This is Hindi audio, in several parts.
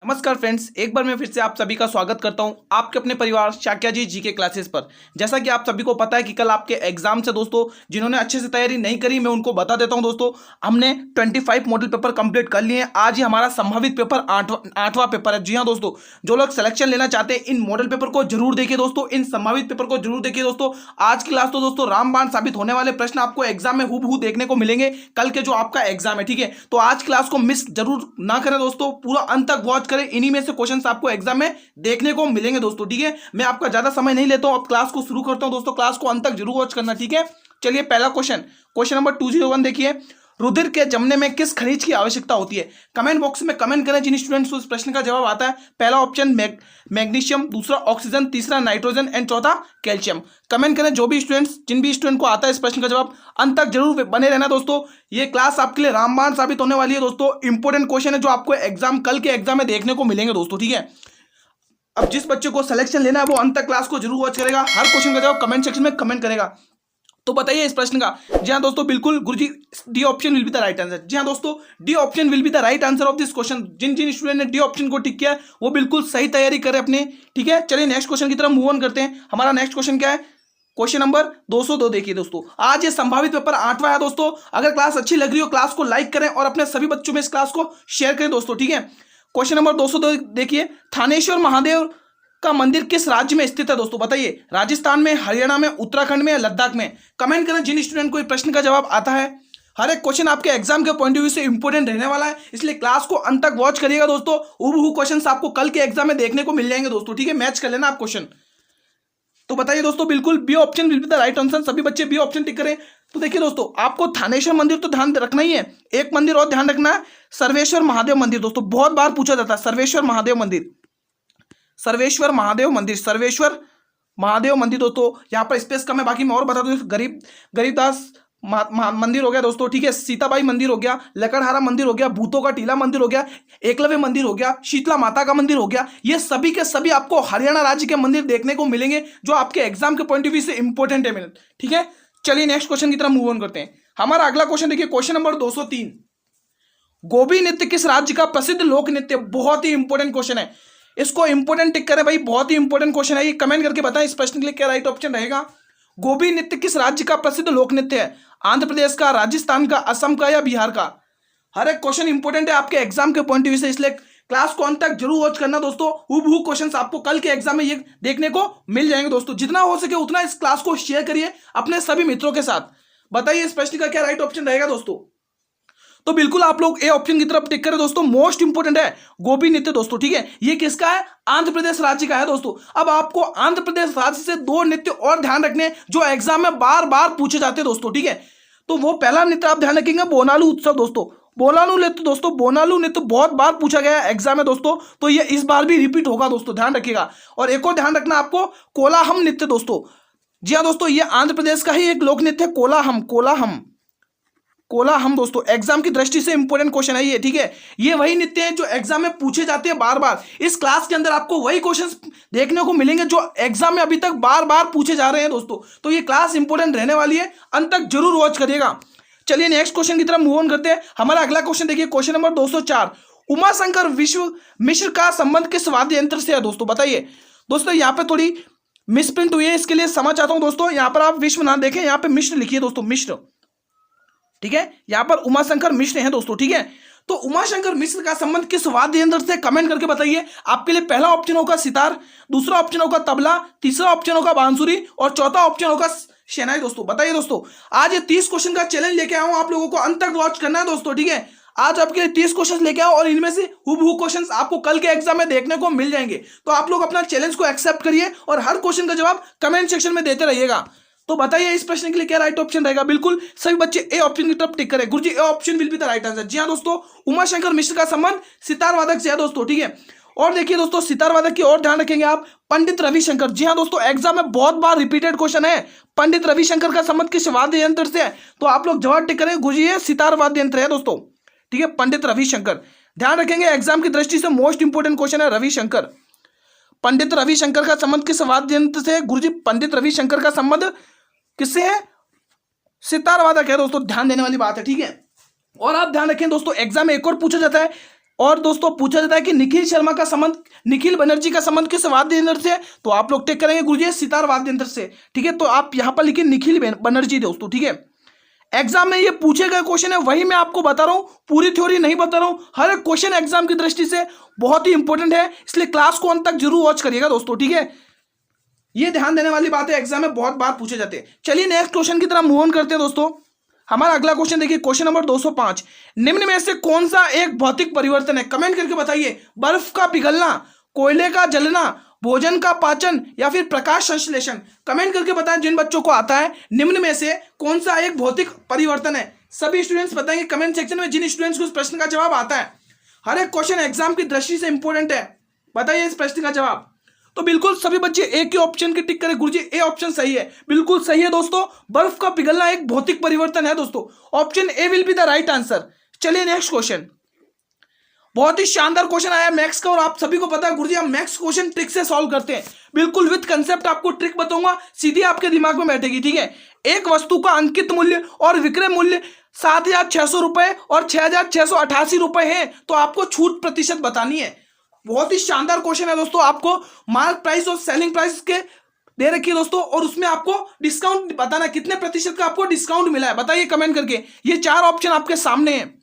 नमस्कार फ्रेंड्स, एक बार मैं फिर से आप सभी का स्वागत करता हूं आपके अपने परिवार शाक्या जी जीके क्लासेस पर। जैसा कि आप सभी को पता है कि कल आपके एग्जाम से दोस्तों, जिन्होंने अच्छे से तैयारी नहीं करी मैं उनको बता देता हूं दोस्तों, हमने 25 मॉडल पेपर कंप्लीट कर लिए हैं। आज ही हमारा संभावित पेपर आठवां पेपर है। जी हाँ दोस्तों, जो लोग सिलेक्शन लेना चाहते हैं इन मॉडल पेपर को जरूर देखिए दोस्तों, इन संभावित पेपर को जरूर देखिए दोस्तों। आज की क्लास तो दोस्तों रामबाण साबित होने वाले प्रश्न आपको एग्जाम में हूबहू देखने को मिलेंगे कल के जो आपका एग्जाम है। ठीक है, तो आज क्लास को मिस जरूर ना करें दोस्तों, पूरा अंत तक वॉच करें। इन्हीं में से क्वेश्चंस आपको एग्जाम में देखने को मिलेंगे दोस्तों। ठीक है, मैं आपका ज्यादा समय नहीं लेता हूं, अब क्लास को शुरू करता हूं दोस्तों। क्लास को अंत तक जरूर वॉच करना। ठीक है, चलिए पहला क्वेश्चन नंबर 201 देखिए। रुधिर के जमने में किस खनिज की आवश्यकता होती है? कमेंट बॉक्स में कमेंट करें जिन स्टूडेंट्स को इस प्रश्न का जवाब आता है। पहला ऑप्शन मैग्नीशियम, दूसरा ऑक्सीजन, तीसरा नाइट्रोजन एंड चौथा कैल्शियम। कमेंट करें जो भी स्टूडेंट्स, जिन भी स्टूडेंट को आता है इस प्रश्न का जवाब। अंत तक जरूर बने रहना दोस्तों, ये क्लास आपके लिए रामबाण साबित होने वाली है दोस्तों। इंपॉर्टेंट क्वेश्चन है जो आपको एग्जाम कल के एग्जाम में देखने को मिलेंगे दोस्तों। ठीक है, अब जिस बच्चे को सिलेक्शन लेना है वो अंत तक क्लास को जरूर वॉच करेगा, हर क्वेश्चन का जवाब कमेंट सेक्शन में कमेंट करेगा। तो बताइए इस प्रश्न का। जी हाँ दोस्तों, बिल्कुल गुरुजी, D option will be the right answer. जी हाँ दोस्तों, D option will be the right answer of this question. जिन जिन स्टूडेंट ने डी ऑप्शन को टिक किया है वो बिल्कुल सही तैयारी करे अपनी। ठीक है, चलिए नेक्स्ट क्वेश्चन की तरफ मूव ऑन करते हैं। हमारा नेक्स्ट क्वेश्चन क्या है? क्वेश्चन नंबर 202 देखिए दोस्तों। आज ये संभावित पेपर 8वां है दोस्तों। अगर क्लास अच्छी लग रही हो क्लास को लाइक करें और अपने सभी बच्चों में इस क्लास को शेयर करें दोस्तों। ठीक है, क्वेश्चन नंबर 202 देखिए। थानेश्वर महादेव का मंदिर किस राज्य में स्थित है दोस्तों? बताइए, राजस्थान में, हरियाणा में, उत्तराखंड में या लद्दाख में? कमेंट करें जिन स्टूडेंट को इस प्रश्न का जवाब आता है। हर एक क्वेश्चन आपके एग्जाम के पॉइंट ऑफ व्यू से इंपॉर्टेंट रहने वाला है, इसलिए क्लास को अंत तक वॉच करिएगा दोस्तों। हूबहू क्वेश्चंस आपको कल के एग्जाम में देखने को मिल जाएंगे दोस्तों। ठीक है, मैच कर लेना आप क्वेश्चन। तो बताइए दोस्तों, बिल्कुल B option will be the right answer. सभी बच्चे बी ऑप्शन टिक करें। तो देखिए दोस्तों, आपको थानेश्वर मंदिर तो ध्यान रखना ही है, एक मंदिर और ध्यान रखना है, सर्वेश्वर महादेव मंदिर दोस्तों। बहुत बार पूछा जाता है सर्वेश्वर महादेव मंदिर, सर्वेश्वर महादेव मंदिर, सर्वेश्वर महादेव मंदिर दोस्तों। यहाँ पर स्पेस कम है, बाकी मैं और बता दूं। गरीबदास मंदिर हो गया दोस्तों। ठीक है, सीताबाई मंदिर हो गया, लकड़हारा मंदिर हो गया, भूतों का टीला मंदिर हो गया, एकलव्य मंदिर हो गया, शीतला माता का मंदिर हो गया। ये सभी के सभी आपको हरियाणा राज्य के मंदिर देखने को मिलेंगे जो आपके एग्जाम के पॉइंट ऑफ व्यू से इंपॉर्टेंट है। ठीक है, चलिए नेक्स्ट क्वेश्चन की तरफ मूव ऑन करते हैं। हमारा अगला क्वेश्चन देखिए, क्वेश्चन नंबर 203। गोबी नृत्य किस राज्य का प्रसिद्ध लोक नृत्य? बहुत ही इंपॉर्टेंट क्वेश्चन है, इसको इंपॉर्टेंट टिक करें भाई, बहुत ही इंपॉर्टेंट क्वेश्चन है ये। कमेंट करके बताएं इस प्रश्न के लिए क्या राइट ऑप्शन रहेगा। गोबी नृत्य किस राज्य का प्रसिद्ध लोक नृत्य है? आंध्र प्रदेश का, राजस्थान का, असम का या बिहार का? हर एक क्वेश्चन इंपॉर्टेंट है आपके एग्जाम के पॉइंट ऑफ व्यू से, इसलिए क्लास को अंत तक जरूर वॉच करना दोस्तों। हूबहू क्वेश्चंस आपको कल के एग्जाम में ये देखने को मिल जाएंगे दोस्तों। जितना हो सके उतना इस क्लास को शेयर करिए अपने सभी मित्रों के साथ। बताइए इस प्रश्न का क्या राइट ऑप्शन रहेगा दोस्तों। तो बिल्कुल आप लोग ए ऑप्शन की तरफ टिक करें दोस्तों, मोस्ट इंपोर्टेंट है गोबी नृत्य दोस्तों। ठीक है, ये किसका है? आंध्र प्रदेश राज्य का है दोस्तों। अब आपको आंध्र प्रदेश राज्य से दो नृत्य और ध्यान रखने जो एग्जाम में बार बार पूछे जाते हैं दोस्तों। ठीक है, तो वो पहला नृत्य आप ध्यान रखेंगे, बोनालू उत्सव दोस्तों। बोनालू नृत्य दोस्तों, बोनालू नृत्य बहुत बार पूछा गया है एग्जाम में दोस्तों, तो ये इस बार भी रिपीट होगा दोस्तों, ध्यान रखिएगा। और एक और ध्यान रखना आपको, कोलाहम नृत्य दोस्तों। जी हाँ दोस्तों, ये आंध्र प्रदेश का ही एक लोक नृत्य है, कोलाहम दोस्तों। एग्जाम की दृष्टि से इंपॉर्टेंट क्वेश्चन है ये। ठीक है, ये वही नृत्य हैं जो एग्जाम में पूछे जाते हैं बार बार। इस क्लास के अंदर आपको वही क्वेश्चंस देखने को मिलेंगे जो एग्जाम में अभी तक बार बार पूछे जा रहे हैं दोस्तों। तो ये क्लास इंपॉर्टेंट रहने वाली है, अंत तक जरूर वॉच करिएगा। चलिए नेक्स्ट क्वेश्चन की तरफ मूव ऑन करते हैं। हमारा अगला क्वेश्चन देखिए, क्वेश्चन नंबर 204। उमाशंकर विश्व मिश्र का संबंध किस वाद्य यंत्र से है दोस्तों? बताइए दोस्तों, यहाँ पे थोड़ी मिसप्रिंट हुई है, इसके लिए समझ चाहता हूं दोस्तों। यहाँ पर आप विश्व ना देखें, यहाँ पे मिश्र लिखिए दोस्तों, मिश्र। ठीक है, यहां पर उमाशंकर मिश्र हैं दोस्तों। ठीक है, तो उमाशंकर मिश्र का संबंध किस वाद्य यंत्र से? कमेंट करके बताइए। आपके लिए पहला ऑप्शन होगा सितार, दूसरा ऑप्शन होगा तबला, तीसरा ऑप्शन होगा बांसुरी और चौथा ऑप्शन होगा शहनाई दोस्तों। बताइए दोस्तों, आज ये 30 क्वेश्चन का चैलेंज लेके आया हूं, आप लोगों को अंत तक वॉच करना है दोस्तों। ठीक है, आज आपके लिए 30 क्वेश्चन लेके आओ और इनमें से हूबहू क्वेश्चंस आपको कल के एग्जाम में देखने को मिल जाएंगे। तो आप लोग अपना चैलेंज को एक्सेप्ट करिए और हर क्वेश्चन का जवाब कमेंट सेक्शन में देते रहिएगा। तो बताइए इस प्रश्न के लिए क्या राइट ऑप्शन रहेगा। बिल्कुल सभी बच्चे ए ऑप्शन की तरफ टिक करें। गुरुजी, A option will be the right answer. जी हाँ दोस्तों, उमाशंकर मिश्र का संबंध सितार वादक से है दोस्तों। ठीक है, और देखिए दोस्तों, सितार वादक की और ध्यान रखेंगे आप, पंडित रविशंकर। जी हाँ दोस्तों, एग्जाम में बहुत बार रिपीटेड क्वेश्चन है, पंडित रविशंकर का संबंध किस वाद्य यंत्र से है? तो आप लोग जवाब टिक करें, गुरुजी ये सितार वाद्य यंत्र है दोस्तों। ठीक है, पंडित रविशंकर ध्यान रखेंगे, एग्जाम की दृष्टि से मोस्ट इंपोर्टेंट क्वेश्चन है रविशंकर। पंडित रविशंकर का संबंध किस वाद्य यंत्र से? गुरुजी, पंडित रविशंकर का संबंध किससे है? सितार वादक है दोस्तों, ध्यान देने वाली बात है। ठीक है, और आप ध्यान रखें दोस्तों, एग्जाम में एक और पूछा जाता है और दोस्तों पूछा जाता है कि निखिल बनर्जी का संबंध किस वाद्य यंत्र से, तो आप लोग टिक करेंगे गुरुजी सितार वाद्य यंत्र से। ठीक है, तो आप यहां पर लिखिए निखिल बनर्जी दोस्तों। ठीक है, एग्जाम में ये पूछे गए क्वेश्चन है, वही मैं आपको बता रहा हूं, पूरी थ्योरी नहीं बता रहा हूं। हर एक क्वेश्चन एग्जाम की दृष्टि से बहुत ही इंपॉर्टेंट है, इसलिए क्लास को अंत तक जरूर वॉच करिएगा दोस्तों। ठीक है, ये ध्यान देने वाली बात है, एग्जाम में बहुत बार पूछे जाते हैं। चलिए नेक्स्ट क्वेश्चन की तरफ मूव ऑन करते हैं दोस्तों। हमारा अगला क्वेश्चन देखिए, क्वेश्चन नंबर 205, निम्न में से कौन सा एक भौतिक परिवर्तन है, कमेंट करके बताइए। बर्फ का पिघलना, कोयले का जलना, भोजन का पाचन या फिर प्रकाश संश्लेषण। कमेंट करके बताएं जिन बच्चों को आता है, निम्न में से कौन सा एक भौतिक परिवर्तन है। सभी स्टूडेंट्स बताएंगे कमेंट सेक्शन में जिन स्टूडेंट्स को इस प्रश्न का जवाब आता है। हर एक क्वेश्चन एग्जाम की दृष्टि से इंपॉर्टेंट है, बताइए इस प्रश्न का जवाब। तो बिल्कुल सभी बच्चे एक ही ऑप्शन की टिक करें, गुरुजी ए ऑप्शन सही है, बिल्कुल सही है दोस्तों। बर्फ का पिघलना एक भौतिक परिवर्तन है दोस्तों, option A will be the right answer. चलिए नेक्स्ट क्वेश्चन, बहुत ही शानदार क्वेश्चन आया मैथ्स का, और आप सभी को पता है गुरुजी हम मैथ्स क्वेश्चन ट्रिक से सॉल्व करते हैं, बिल्कुल विद कंसेप्ट आपको ट्रिक बताऊंगा, सीधी आपके दिमाग में बैठेगी। ठीक है, एक वस्तु का अंकित मूल्य और विक्रय मूल्य 7,600 रुपए और 6,688 रुपए है, तो आपको छूट प्रतिशत बतानी है। बहुत ही शानदार क्वेश्चन है दोस्तों, आपको मार्क प्राइस और सेलिंग प्राइस के दे रखी है दोस्तों, और उसमें आपको डिस्काउंट बताना कितने प्रतिशत का आपको डिस्काउंट मिला है, बताइए कमेंट करके। ये 4 ऑप्शन आपके सामने हैं।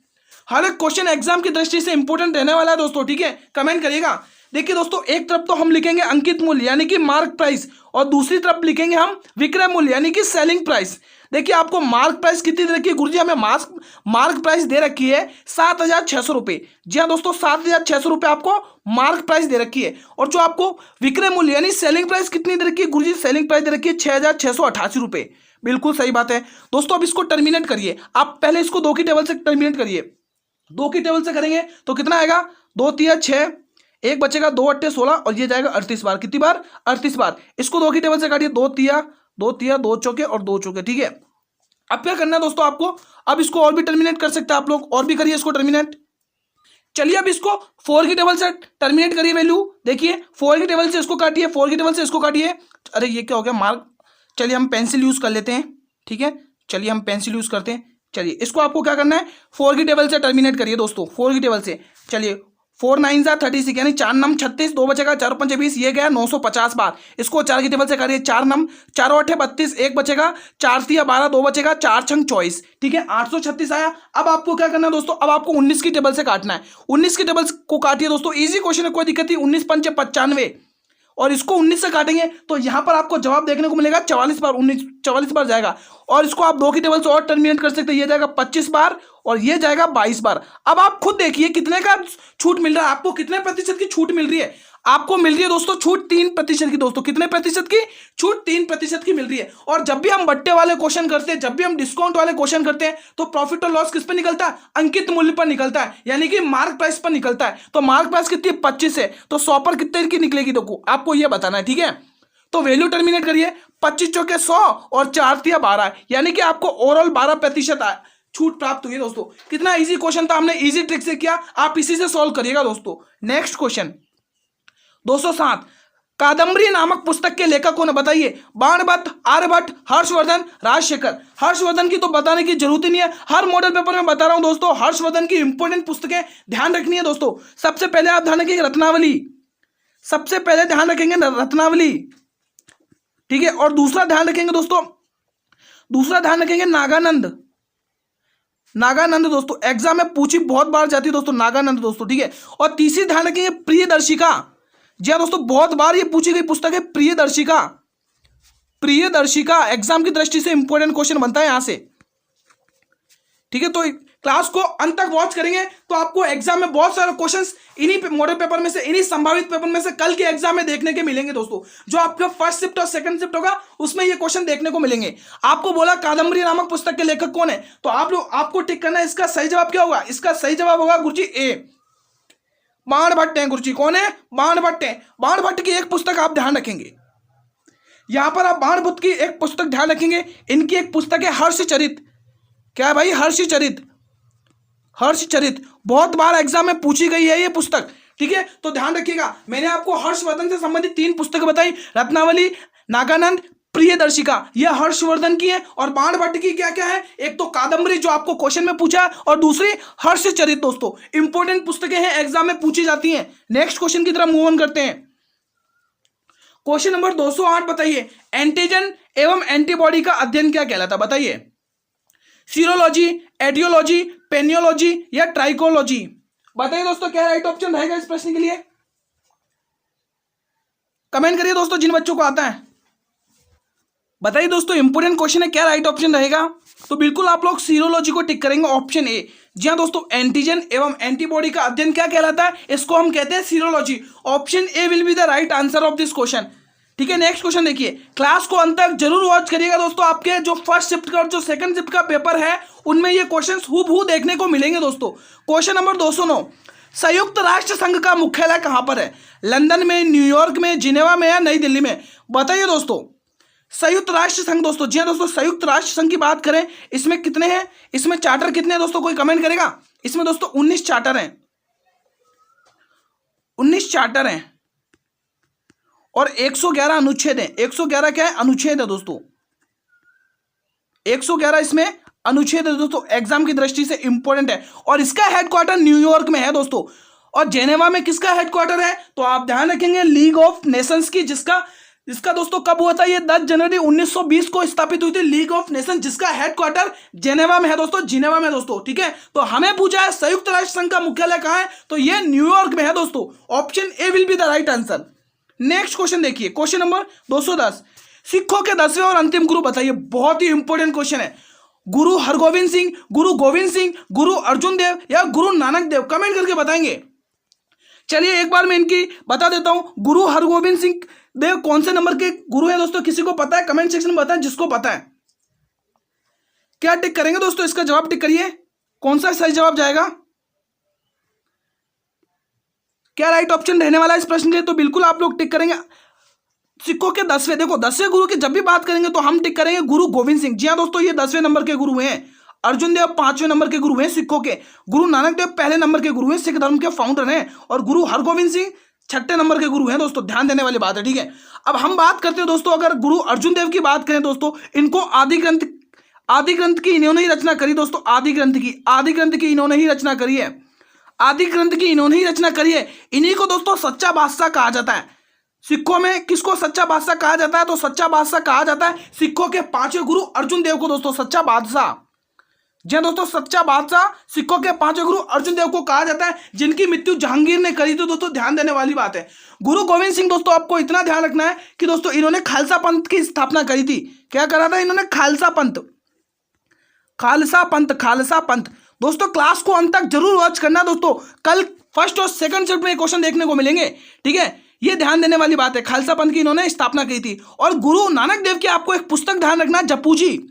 हर एक क्वेश्चन एग्जाम की दृष्टि से इंपॉर्टेंट रहने वाला है दोस्तों। ठीक है, कमेंट करिएगा। देखिए दोस्तों, एक तरफ तो हम लिखेंगे अंकित मूल्य यानी कि मार्क प्राइस, और दूसरी तरफ लिखेंगे हम विक्रय मूल्य यानी कि सेलिंग प्राइस। देखिए आपको मार्क प्राइस कितनी दे रखी है गुरुजी, हमें मार्क प्राइस दे रखी है 7,600 रुपए। जी हाँ दोस्तों, 7,600 रुपए आपको मार्क प्राइस दे रखी है, और जो आपको विक्रय मूल्य यानी सेलिंग प्राइस कितनी दे रखी है गुरुजी, सेलिंग प्राइस दे रखी है 6,688 रुपए। बिल्कुल सही बात है दोस्तों। अब इसको टर्मिनेट करिए, आप पहले इसको 2 की टेबल से टर्मिनेट करिए। 2 की टेबल से करेंगे तो कितना आएगा, 2 तिया 6, एक बचेगा 2 अट्ठे 16, और ये जाएगा 38 बार। कितनी बार, 38 बार। इसको 2 की टेबल से काटिए, 2 तिया 2 चौके और 2 चौके। ठीक है, अब क्या करना है दोस्तों आपको, अब इसको और भी टर्मिनेट कर सकते हैं आप लोग, और भी करिए इसको टर्मिनेट। चलिए अब इसको 4 की टेबल से टर्मिनेट करिए वैल्यू। देखिए 4 की टेबल से इसको काटिए, 4 की टेबल से इसको काटिए। अरे ये क्या हो गया मार्क, चलिए हम पेंसिल यूज कर लेते हैं। ठीक है, चलिए हम पेंसिल यूज करते हैं। चलिए इसको आपको क्या करना है, 4 की टेबल से टर्मिनेट करिए दोस्तों, 4 की टेबल से। चलिए 4 9 36 यानी 4 नम 36, 2 बचेगा 4 5 20, ये गया 950 बार। इसको 4 की टेबल से करिए, 4 नम 4 8 32, एक बचेगा 4 तिया 12, 2 बचेगा 4 छंग 24। ठीक है, 836 आया। अब आपको क्या करना है दोस्तों, अब आपको 19 की टेबल से काटना है। 19 की टेबल को काटिए दोस्तों, इजी क्वेश्चन है, कोई दिक्कत नहीं। 19 पंचे 95, और इसको 19 से काटेंगे तो यहां पर आपको जवाब देखने को मिलेगा 44 बार, 44 बार जाएगा। और इसको आप 2 की टेबल से और टर्मिनेट कर सकते हैं, ये जाएगा 25 बार और ये जाएगा 22 बार। अब आप खुद देखिए कितने का छूट मिल रहा है आपको, कितने प्रतिशत की छूट मिल रही है आपको। मिल रही है दोस्तों छूट 3% की दोस्तों, कितने प्रतिशत की छूट, 3% की मिल रही है। और जब भी हम बट्टे वाले क्वेश्चन करते हैं, जब भी हम डिस्काउंट वाले क्वेश्चन करते हैं, तो प्रॉफिट और लॉस किस पर निकलता है, अंकित मूल्य पर निकलता है, यानी कि मार्क प्राइस पर निकलता है। तो मार्क प्राइस कितनी है, 25 है, तो 100 पर कितने की निकलेगी देखो, आपको यह बताना है। ठीक है, तो वैल्यू टर्मिनेट करिए, 25 चौके 100 और 4 तिया 12, यानी कि आपको ओवरऑल 12% छूट प्राप्त हुई है दोस्तों। कितना इजी क्वेश्चन था, हमने इजी ट्रिक से किया, आप इसी से सॉल्व करिएगा दोस्तों। नेक्स्ट क्वेश्चन 207, कादम्बरी नामक पुस्तक के लेखक कौन है, बताइए। बाणभट्ट, आर्यभट्ट, हर्षवर्धन, राजशेखर। हर्षवर्धन की तो बताने की जरूरत ही नहीं है, हर मॉडल पेपर में बता रहा हूं दोस्तों, हर्षवर्धन की इंपॉर्टेंट पुस्तकें ध्यान रखनी है दोस्तों। सबसे पहले आप ध्यान रखेंगे रत्नावली, सबसे पहले ध्यान रखेंगे रत्नावली। ठीक है, और दूसरा ध्यान रखेंगे दोस्तों, दूसरा ध्यान रखेंगे नागानंद। नागानंद दोस्तों एग्जाम में पूछी बहुत बार जाती है दोस्तों, नागानंद दोस्तों। ठीक है, और तीसरी ध्यान रखेंगे प्रियदर्शिका। जी हाँ दोस्तों, बहुत बार ये पूछी गई पुस्तक है प्रियदर्शिका। प्रियदर्शिका एग्जाम की दृष्टि से इंपॉर्टेंट क्वेश्चन बनता है यहां से। ठीक है, तो क्लास को अंत तक वॉच करेंगे तो आपको एग्जाम में बहुत सारे क्वेश्चंस इन्हीं मॉडल पेपर में से, इन्हीं संभावित पेपर में से कल के एग्जाम में देखने के मिलेंगे दोस्तों। जो आपका फर्स्ट शिफ्ट और सेकंड शिफ्ट होगा उसमें ये क्वेश्चन देखने को मिलेंगे। आपको बोला कादम्बरी नामक पुस्तक के लेखक कौन है, तो आपको टिक करना है, इसका सही जवाब क्या होगा, इसका सही जवाब होगा गुरुजी ए, बाणभट्ट है गुरुजी। कौन है, बाणभट्ट है। बाणभट्ट की एक पुस्तक आप ध्यान रखेंगे, यहां पर आप बाणभट्ट की एक पुस्तक ध्यान रखेंगे। इनकी एक पुस्तक है हर्षचरित। क्या है भाई, हर्षचरित। हर्षचरित बहुत बार एग्जाम में पूछी गई है ये पुस्तक। ठीक है, तो ध्यान रखिएगा, मैंने आपको हर्षवर्धन से संबंधित 3 पुस्तकें बताई, रत्नावली, नागानंद, प्रियदर्शिका यह हर्षवर्धन की है, और बाणभट्ट की क्या क्या है, एक तो कादम्बरी जो आपको क्वेश्चन में पूछा है, और दूसरी हर्षचरित। दोस्तों इंपॉर्टेंट पुस्तकें हैं, एग्जाम में पूछी जाती हैं। नेक्स्ट क्वेश्चन की तरफ मूव ऑन करते हैं। क्वेश्चन नंबर 208 बताइए, एंटीजन एवं एंटीबॉडी का अध्ययन क्या कहलाता है, बताइए। सीरोलॉजी, एडियोलॉजी, पेनियोलॉजी या ट्राइकोलॉजी, बताइए दोस्तों क्या राइट ऑप्शन रहेगा इस प्रश्न के लिए। कमेंट करिए दोस्तों जिन बच्चों को आता है, बताइए दोस्तों इंपोर्टेंट क्वेश्चन है, क्या राइट ऑप्शन रहेगा। तो बिल्कुल आप लोग सीरोलॉजी को टिक करेंगे, ऑप्शन ए। जी हाँ दोस्तों, एंटीजन एवं एंटीबॉडी का अध्ययन क्या कहलाता है, इसको हम कहते हैं serology. Option A will be the right answer of this question. ठीक है, नेक्स्ट क्वेश्चन देखिए, क्लास को अंत तक जरूर वॉच करिएगा दोस्तों। आपके जो फर्स्ट शिफ्ट का और जो सेकंड शिफ्ट का पेपर है उनमें ये क्वेश्चन हूबहू देखने को मिलेंगे दोस्तों। क्वेश्चन नंबर 209, संयुक्त राष्ट्र संघ का मुख्यालय कहां पर है, लंदन में, न्यूयॉर्क में, जिनेवा में या नई दिल्ली में, बताइए दोस्तों। संयुक्त राष्ट्र संघ दोस्तों, जी हाँ दोस्तों, संयुक्त राष्ट्र संघ की बात करें, इसमें कितने हैं, इसमें चार्टर कितने हैं दोस्तों, कोई कमेंट करेगा। इसमें दोस्तों 19 चार्टर हैं, 19 चार्टर हैं और 111 अनुच्छेद हैं। 111 क्या है, अनुच्छेद है दोस्तों। 111 इसमें अनुच्छेद है दोस्तों, एग्जाम की दृष्टि से इंपॉर्टेंट है। और इसका हेडक्वार्टर न्यूयॉर्क में है दोस्तों। और जेनेवा में किसका हेडक्वार्टर है, तो आप ध्यान रखेंगे लीग ऑफ नेशंस की, जिसका दोस्तों कब हुआ था, ये 10 जनवरी 1920 को स्थापित हुई थी लीग ऑफ नेशन, जिसका हेडक्वार्टर जेनेवा में है दोस्तों, जिनेवा में दोस्तों। ठीक है, तो हमें पूछा है संयुक्त राष्ट्र संघ का मुख्यालय कहां है, तो ये न्यूयॉर्क में है दोस्तों। Option A will be the right answer. Next question देखिए, क्वेश्चन नंबर 210, सिखों के 10वें और अंतिम गुरु बताइए। बहुत ही इंपॉर्टेंट क्वेश्चन है। गुरु हरगोविंद सिंह, गुरु गोविंद सिंह, गुरु अर्जुन देव या गुरु नानक देव, कमेंट करके बताएंगे। चलिए एक बार मैं इनकी बता देता हूं। गुरु हरगोविंद सिंह देव कौन से नंबर के गुरु है दोस्तों, किसी को पता है, कमेंट सेक्शन में बताएं जिसको पता है। क्या टिक करेंगे दोस्तों, इसका जवाब टिक करिए, कौन सा सही जवाब जाएगा, क्या राइट ऑप्शन रहने वाला है इस प्रश्न के, तो बिल्कुल आप लोग टिक करेंगे। सिखों के 10वें, देखो 10वें गुरु की जब भी बात करेंगे तो हम टिक करेंगे गुरु गोविंद सिंह। जी हाँ दोस्तों, ये 10वें नंबर के गुरु हैं। अर्जुन देव 5वें नंबर के गुरु हैं सिखों के। गुरु नानक देव पहले नंबर के गुरु हैं, सिख धर्म के फाउंडर हैं। और गुरु हरगोविंद सिंह 6ठे नंबर के गुरु हैं दोस्तों, ध्यान देने वाली बात है। ठीक है, अब हम बात करते हैं दोस्तों, अगर गुरु अर्जुन देव की बात करें दोस्तों, इनको आदि ग्रंथ की इन्होंने ही रचना करी दोस्तों। आदि ग्रंथ की इन्होंने ही रचना करी है। आदि ग्रंथ की इन्होंने ही रचना करी है। इन्हीं को दोस्तों सच्चा बादशाह कहा जाता है। सिखों में किसको सच्चा बादशाह कहा जाता है, तो सच्चा बादशाह कहा जाता है सिखों के 5वें गुरु अर्जुन देव को दोस्तों, सच्चा बादशाह। जी दोस्तों, सच्चा बादशाह सिखों के 5वें गुरु अर्जुन देव को कहा जाता है, जिनकी मृत्यु जहांगीर ने करी थी दोस्तों, ध्यान देने वाली बात है। गुरु गोविंद सिंह दोस्तों, आपको इतना ध्यान रखना है कि दोस्तों इन्होंने खालसा पंथ की स्थापना करी थी। क्या करा था इन्होंने, खालसा पंथ। दोस्तों क्लास को अंत तक जरूर वॉच करना दोस्तों, कल फर्स्ट और सेकंड शिफ्ट में क्वेश्चन देखने को मिलेंगे। ठीक है, ये ध्यान देने वाली बात है। खालसा पंथ की इन्होंने स्थापना की थी। और गुरु नानक देव की आपको एक पुस्तक ध्यान रखना, जप्पू जी।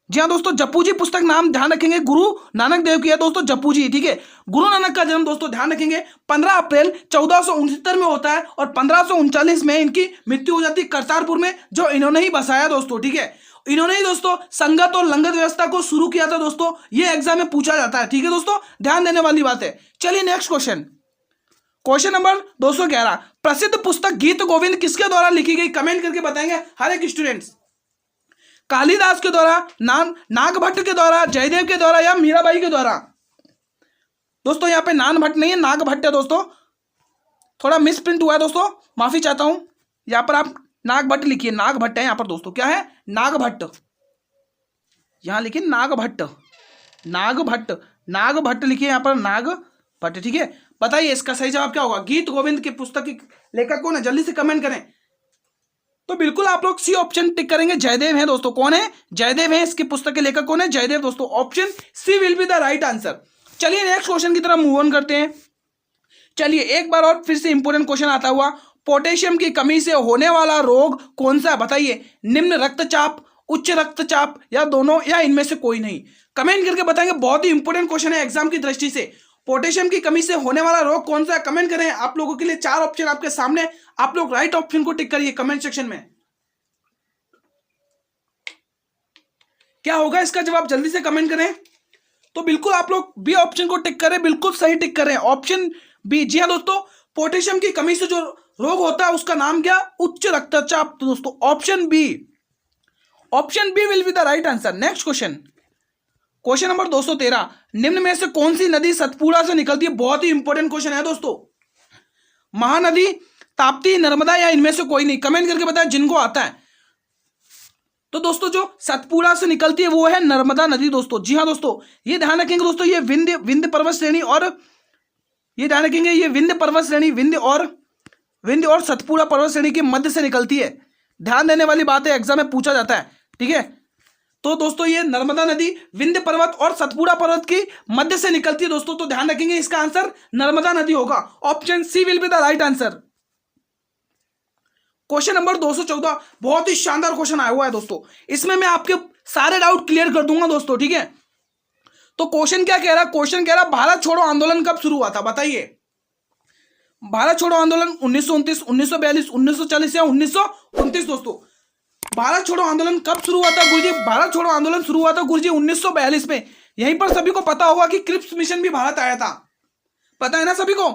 जी हाँ दोस्तों, जप्पू जी पुस्तक नाम ध्यान रखेंगे, गुरु नानक देव की है दोस्तों, जप्पू जी। ठीक है, गुरु नानक का जन्म दोस्तों ध्यान रखेंगे 15 अप्रैल 1469 में होता है, और 1539 में इनकी मृत्यु हो जाती है करतारपुर में, जो इन्होंने ही बसाया दोस्तों। ठीक है, इन्होंने ही दोस्तों संगत और लंगर व्यवस्था को शुरू किया था दोस्तों, ये एग्जाम में पूछा जाता है। ठीक है दोस्तों, ध्यान देने वाली बात है। चलिए नेक्स्ट क्वेश्चन, क्वेश्चन नंबर 211, प्रसिद्ध पुस्तक गीत गोविंद किसके द्वारा लिखी गई, कमेंट करके बताएंगे हर एक स्टूडेंट्स। कालिदास के द्वारा, नागभट्ट के द्वारा, जयदेव के द्वारा या मीराबाई के द्वारा। दोस्तों यहाँ पे नागभट्ट नहीं है, नागभट्ट है दोस्तों, थोड़ा मिस प्रिंट हुआ है दोस्तों, माफी चाहता हूं। यहाँ पर आप नागभट्ट लिखिए, नागभट्ट है यहाँ पर दोस्तों, क्या है, नागभट्ट। यहाँ लिखिए नागभट्ट लिखिए यहाँ पर, नागभट्ट। ठीक है, बताइए इसका सही जवाब क्या होगा। गीत गोविंद की पुस्तक की लेखक कौन है, जल्दी से कमेंट करें। तो बिल्कुल आप लोग सी ऑप्शन टिक करेंगे, जयदेव है दोस्तों। कौन है, जयदेव है। इसकी पुस्तक के लेखक कौन है, जयदेव दोस्तों। Option C will be the right answer. चलिए नेक्स्ट क्वेश्चन की तरफ मूव ऑन करते हैं। चलिए एक बार और फिर से इंपोर्टेंट क्वेश्चन आता हुआ, पोटेशियम की कमी से होने वाला रोग कौन सा, बताइए। निम्न रक्तचाप, उच्च रक्तचाप या दोनों या इनमें से कोई नहीं, कमेंट करके बताएंगे। बहुत ही इंपोर्टेंट क्वेश्चन है एग्जाम की दृष्टि से। पोटेशियम की कमी से होने वाला रोग कौन सा है, कमेंट करें। आप लोगों के लिए 4 ऑप्शन आपके सामने, आप लोग राइट ऑप्शन को टिक करिए कमेंट सेक्शन में। क्या होगा इसका जवाब, जल्दी से कमेंट करें। तो बिल्कुल आप लोग बी ऑप्शन को टिक करें, बिल्कुल सही टिक करें, ऑप्शन बी। जी हाँ दोस्तों, पोटेशियम की कमी से जो रोग होता है उसका नाम क्या, उच्च रक्तचाप। तो दोस्तों option B, option B will be the right answer. Next question, question number 213, निम्न में से कौन सी नदी सतपुड़ा से निकलती है? बहुत ही इंपॉर्टेंट क्वेश्चन है दोस्तों। महानदी, ताप्ती, नर्मदा या इनमें से कोई नहीं? कमेंट करके बताएं जिनको आता है। तो दोस्तों जो सतपुड़ा से निकलती है वो है नर्मदा नदी दोस्तों। जी हाँ दोस्तों, ये ध्यान रखेंगे दोस्तों, ये विंध्य पर्वत श्रेणी और ये ध्यान रखेंगे, ये विंध्य पर्वत श्रेणी विंध्य और सतपुड़ा पर्वत श्रेणी के मध्य से निकलती है। ध्यान देने वाली बात है, एग्जाम में पूछा जाता है, ठीक है। तो दोस्तों ये नर्मदा नदी विंध्य पर्वत और सतपुड़ा पर्वत की मध्य से निकलती है दोस्तों। तो ध्यान रखेंगे, इसका आंसर नर्मदा नदी होगा। Option C will be the right answer. Question number 214, बहुत ही शानदार क्वेश्चन आया हुआ है दोस्तों। इसमें मैं आपके सारे डाउट क्लियर कर दूंगा दोस्तों, ठीक है। तो क्वेश्चन क्या कह रहा है? क्वेश्चन कह रहा है भारत छोड़ो आंदोलन कब शुरू हुआ था? बताइए। भारत छोड़ो आंदोलन 1929, 1942, 1940 या 1929 दोस्तों। भारत छोड़ो आंदोलन कब शुरू हुआ था गुरुजी? भारत छोड़ो आंदोलन शुरू हुआ था गुरुजी 1942 में। यहीं पर सभी को पता होगा कि क्रिप्स मिशन भी भारत आया था, पता है ना सभी को।